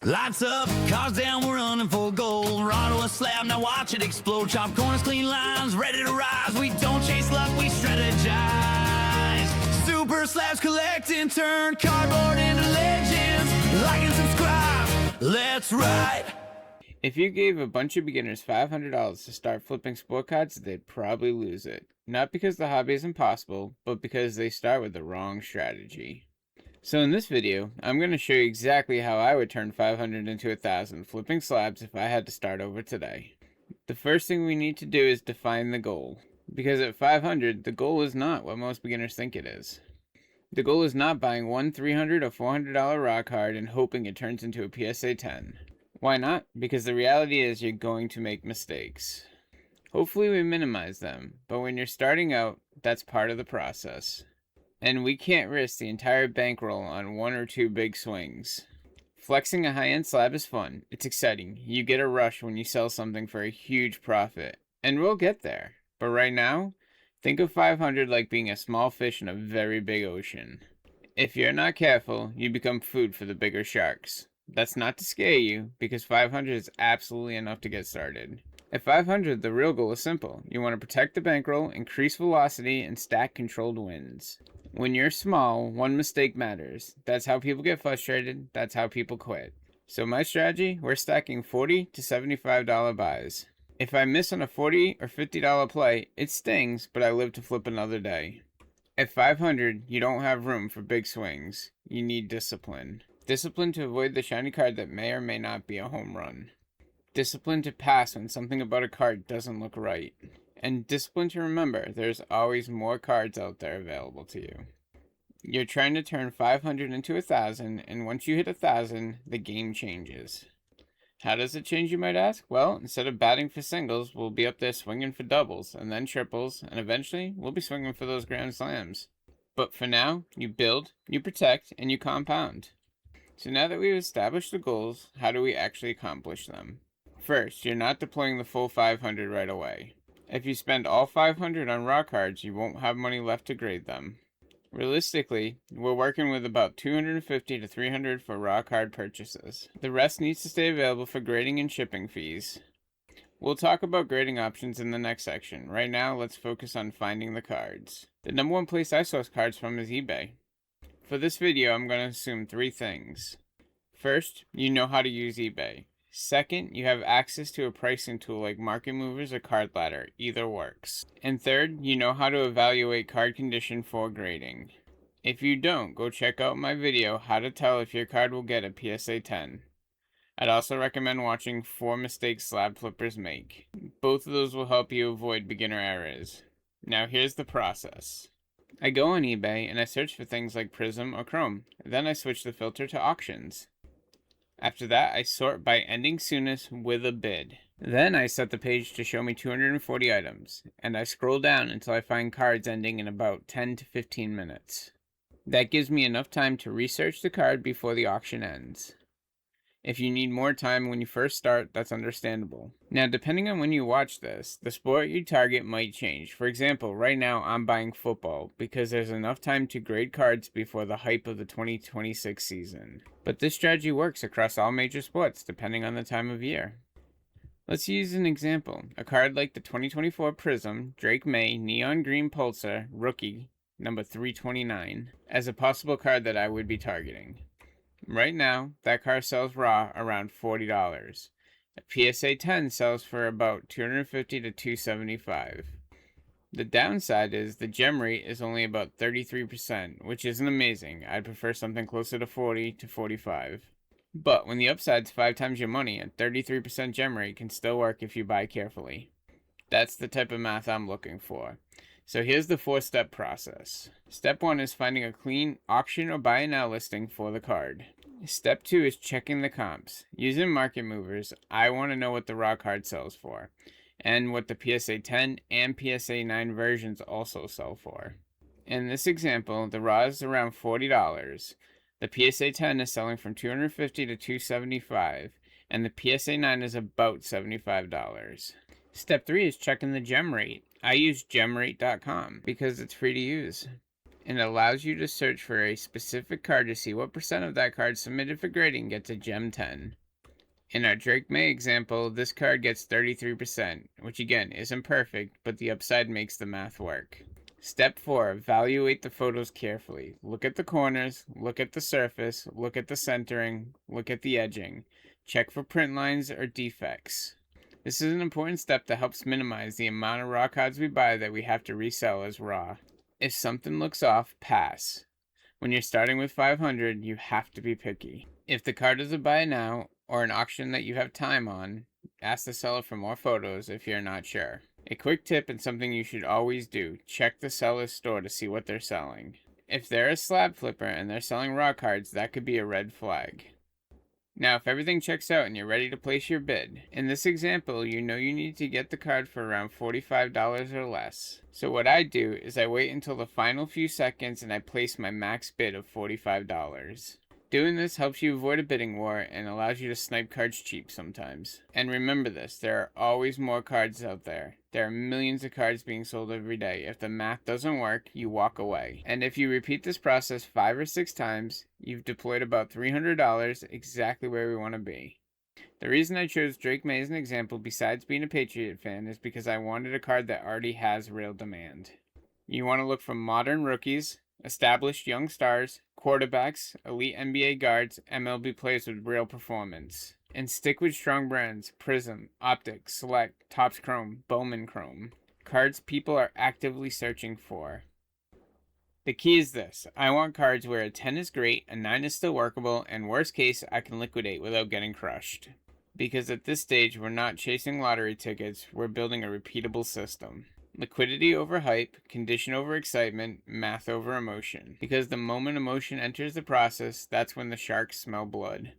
Lights up, cars down, we're running for gold. Raw to a slab, now watch it explode. Chop corners, clean lines, ready to rise. We don't chase luck, we strategize. Super Slabs Collecting, turn cardboard into legends. Like and subscribe, let's ride. If you gave a bunch of beginners $500 to start flipping sport cards, they'd probably lose it. Not because the hobby is impossible, but because they start with the wrong strategy. So in this video, I'm going to show you exactly how I would turn 500 into 1,000 flipping slabs if I had to start over today. The first thing we need to do is define the goal. Because at 500, the goal is not what most beginners think it is. The goal is not buying one $300 or $400 raw card and hoping it turns into a PSA 10. Why not? Because the reality is you're going to make mistakes. Hopefully we minimize them, but when you're starting out, that's part of the process. And we can't risk the entire bankroll on one or two big swings. Flexing a high-end slab is fun. It's exciting. You get a rush when you sell something for a huge profit. And we'll get there. But right now, think of 500 like being a small fish in a very big ocean. If you're not careful, you become food for the bigger sharks. That's not to scare you, because 500 is absolutely enough to get started. At 500, the real goal is simple. You want to protect the bankroll, increase velocity, and stack controlled wins. When you're small, one mistake matters. That's how people get frustrated. That's how people quit. So my strategy, we're stacking $40 to $75 buys. If I miss on a $40 or $50 play, it stings, but I live to flip another day. At 500, you don't have room for big swings. You need discipline. Discipline to avoid the shiny card that may or may not be a home run. Discipline to pass when something about a card doesn't look right. And discipline to remember there's always more cards out there available to you. You're trying to turn 500 into 1,000, and once you hit 1,000, the game changes. How does it change, you might ask? Well, instead of batting for singles, we'll be up there swinging for doubles, and then triples, and eventually, we'll be swinging for those grand slams. But for now, you build, you protect, and you compound. So now that we've established the goals, how do we actually accomplish them? First, you're not deploying the full 500 right away. If you spend all 500 on raw cards, you won't have money left to grade them. Realistically, we're working with about 250 to 300 for raw card purchases. The rest needs to stay available for grading and shipping fees. We'll talk about grading options in the next section. Right now, let's focus on finding the cards. The number one place I source cards from is eBay. For this video, I'm going to assume three things. First, you know how to use eBay. Second, you have access to a pricing tool like Market Movers or Card Ladder. Either works. And third, you know how to evaluate card condition for grading. If you don't, go check out my video, How to Tell If Your Card Will Get a PSA 10. I'd also recommend watching 4 Mistakes Slab Flippers Make. Both of those will help you avoid beginner errors. Now here's the process. I go on eBay and I search for things like Prism or Chrome. Then I switch the filter to auctions. After that, I sort by ending soonest with a bid. Then I set the page to show me 240 items, and I scroll down until I find cards ending in about 10 to 15 minutes. That gives me enough time to research the card before the auction ends. If you need more time when you first start, that's understandable. Now, depending on when you watch this, the sport you target might change. For example, right now I'm buying football because there's enough time to grade cards before the hype of the 2026 season. But this strategy works across all major sports, depending on the time of year. Let's use an example. A card like the 2024 Prism Drake May Neon Green Pulsar Rookie, number 329, as a possible card that I would be targeting. Right now, that card sells raw around $40. A PSA 10 sells for about $250 to $275. The downside is the gem rate is only about 33%, which isn't amazing. I'd prefer something closer to 40 to 45. But when the upside's 5 times your money, a 33% gem rate can still work if you buy carefully. That's the type of math I'm looking for. So here's the 4-step process. Step 1 is finding a clean auction or buy now listing for the card. Step 2 is checking the comps. Using Market Movers, I want to know what the raw card sells for, and what the PSA 10 and PSA 9 versions also sell for. In this example, the raw is around $40. The PSA 10 is selling from $250 to $275, and the PSA 9 is about $75. Step 3 is checking the gem rate. I use gemrate.com because it's free to use. and it allows you to search for a specific card to see what percent of that card submitted for grading gets a gem 10. In our Drake May example, this card gets 33%, which again isn't perfect, but the upside makes the math work. Step 4. Evaluate the photos carefully. Look at the corners, look at the surface, look at the centering, look at the edging. Check for print lines or defects. This is an important step that helps minimize the amount of raw cards we buy that we have to resell as raw. If something looks off, pass. When you're starting with 500, you have to be picky. If the card is a buy now, or an auction that you have time on, ask the seller for more photos if you're not sure. A quick tip and something you should always do, check the seller's store to see what they're selling. If they're a slab flipper and they're selling raw cards, that could be a red flag. Now, if everything checks out and you're ready to place your bid, in this example, you know you need to get the card for around $45 or less. So what I do is I wait until the final few seconds and I place my max bid of $45. Doing this helps you avoid a bidding war and allows you to snipe cards cheap sometimes. And remember this, there are always more cards out there. There are millions of cards being sold every day. If the math doesn't work, you walk away. And if you repeat this process 5 or 6 times, you've deployed about $300, exactly where we want to be. The reason I chose Drake May as an example, besides being a Patriot fan, is because I wanted a card that already has real demand. You want to look for modern rookies, established young stars, quarterbacks, elite NBA guards, MLB players with real performance. And stick with strong brands, Prism, Optic, Select, Topps Chrome, Bowman Chrome. Cards people are actively searching for. The key is this, I want cards where a 10 is great, a 9 is still workable, and worst case, I can liquidate without getting crushed. Because at this stage, we're not chasing lottery tickets, we're building a repeatable system. Liquidity over hype, condition over excitement, math over emotion. Because the moment emotion enters the process, that's when the sharks smell blood.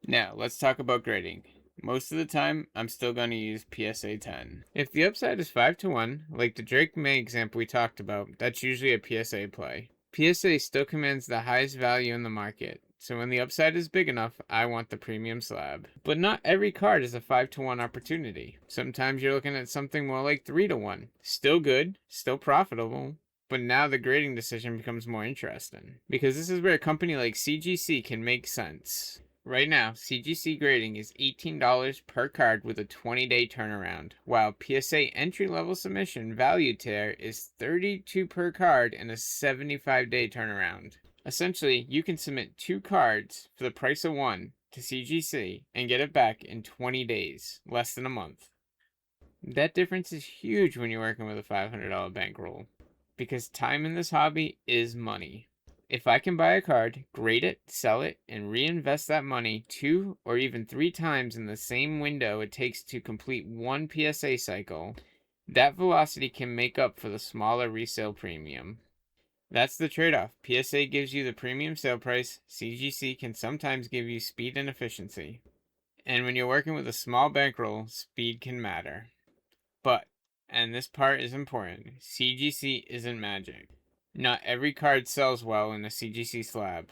Now, let's talk about grading. Most of the time, I'm still going to use PSA 10. If the upside is 5 to 1, like the Drake May example we talked about, that's usually a PSA play. PSA still commands the highest value in the market, so when the upside is big enough, I want the premium slab. But not every card is a 5 to 1 opportunity. Sometimes you're looking at something more like 3 to 1. Still good, still profitable, but now the grading decision becomes more interesting. Because this is where a company like CGC can make sense. Right now, CGC grading is $18 per card with a 20-day turnaround, while PSA entry-level submission value tier is $32 per card and a 75-day turnaround. Essentially, you can submit 2 cards for the price of 1 to CGC and get it back in 20 days, less than a month. That difference is huge when you're working with a $500 bankroll, because time in this hobby is money. If I can buy a card, grade it, sell it, and reinvest that money 2 or even 3 times in the same window it takes to complete one PSA cycle, that velocity can make up for the smaller resale premium. That's the trade-off. PSA gives you the premium sale price, CGC can sometimes give you speed and efficiency. And when you're working with a small bankroll, speed can matter. But, and this part is important, CGC isn't magic. Not every card sells well in a CGC slab.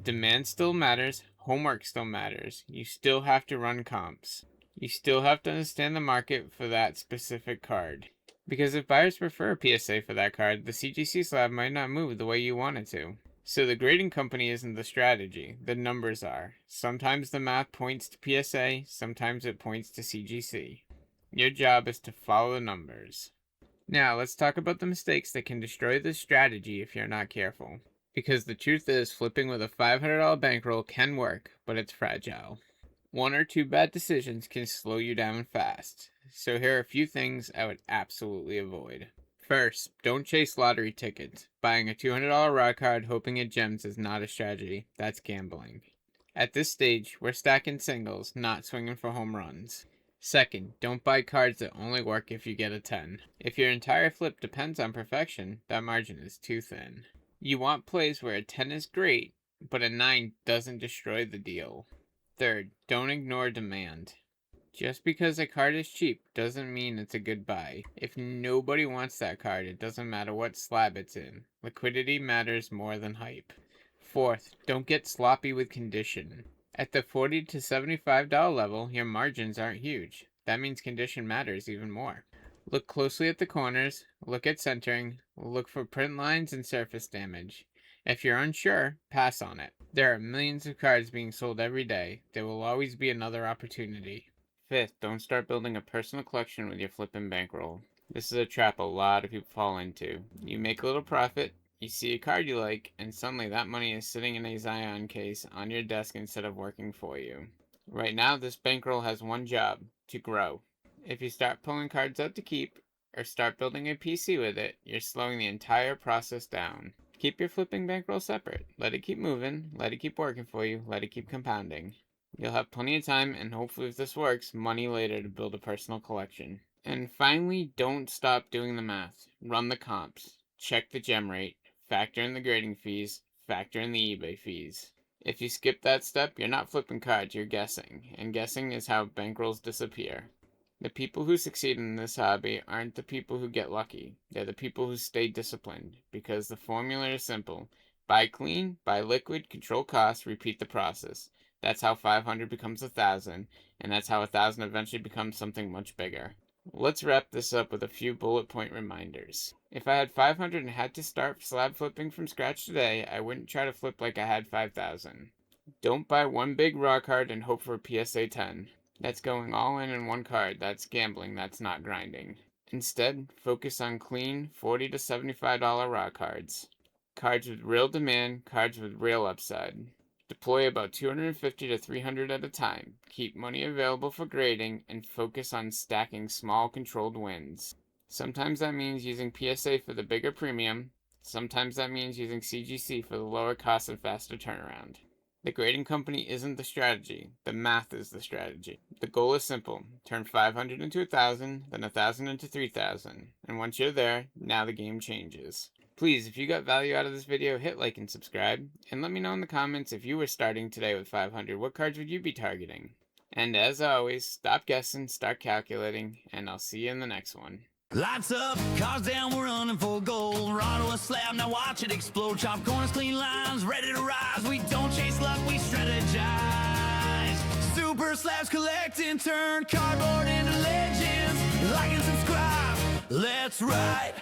Demand still matters, homework still matters. You still have to run comps. You still have to understand the market for that specific card. Because if buyers prefer a PSA for that card, the CGC slab might not move the way you want it to. So the grading company isn't the strategy, the numbers are. Sometimes the math points to PSA, sometimes it points to CGC. Your job is to follow the numbers. Now, let's talk about the mistakes that can destroy this strategy if you're not careful. Because the truth is, flipping with a $500 bankroll can work, but it's fragile. 1 or 2 bad decisions can slow you down fast. So here are a few things I would absolutely avoid. First, don't chase lottery tickets. Buying a $200 raw card hoping it gems is not a strategy. That's gambling. At this stage, we're stacking singles, not swinging for home runs. Second, don't buy cards that only work if you get a 10. If your entire flip depends on perfection, that margin is too thin. You want plays where a 10 is great, but a 9 doesn't destroy the deal. Third, don't ignore demand. Just because a card is cheap doesn't mean it's a good buy. If nobody wants that card, it doesn't matter what slab it's in. Liquidity matters more than hype. Fourth, don't get sloppy with condition. At the $40 to $75 level, your margins aren't huge. That means condition matters even more. Look closely at the corners, look at centering, look for print lines and surface damage. If you're unsure, pass on it. There are millions of cards being sold every day. There will always be another opportunity. Fifth, don't start building a personal collection with your flipping bankroll. This is a trap a lot of people fall into. You make a little profit, you see a card you like, and suddenly that money is sitting in a Zion case on your desk instead of working for you. Right now, this bankroll has one job: to grow. If you start pulling cards out to keep, or start building a PC with it, you're slowing the entire process down. Keep your flipping bankroll separate. Let it keep moving, let it keep working for you, let it keep compounding. You'll have plenty of time, and hopefully if this works, money later to build a personal collection. And finally, don't stop doing the math. Run the comps. Check the gem rate. Factor in the grading fees. Factor in the eBay fees. If you skip that step, you're not flipping cards, you're guessing. And guessing is how bankrolls disappear. The people who succeed in this hobby aren't the people who get lucky. They're the people who stay disciplined. Because the formula is simple. Buy clean, buy liquid, control costs, repeat the process. That's how 500 becomes 1,000, and that's how 1,000 eventually becomes something much bigger. Let's wrap this up with a few bullet point reminders. If I had 500 and had to start slab flipping from scratch today, I wouldn't try to flip like I had 5,000. Don't buy one big raw card and hope for a PSA 10. That's going all in one card. That's gambling. That's not grinding. Instead, focus on clean $40 to $75 raw cards. Cards with real demand, cards with real upside. Deploy about 250 to 300 at a time. Keep money available for grading and focus on stacking small controlled wins. Sometimes that means using PSA for the bigger premium. Sometimes that means using CGC for the lower cost and faster turnaround. The grading company isn't the strategy. The math is the strategy. The goal is simple. Turn 500 into 1,000, then 1,000 into 3,000. And once you're there, now the game changes. Please, if you got value out of this video, hit like and subscribe. And let me know in the comments if you were starting today with 500, what cards would you be targeting? And as always, stop guessing, start calculating, and I'll see you in the next one. Lights up, cars down, we're running for gold. Raw to a slab, now watch it explode. Chop corners, clean lines, ready to rise. We don't chase luck, we strategize. Super Slabs Collecting, turn cardboard into legends. Like and subscribe, let's ride.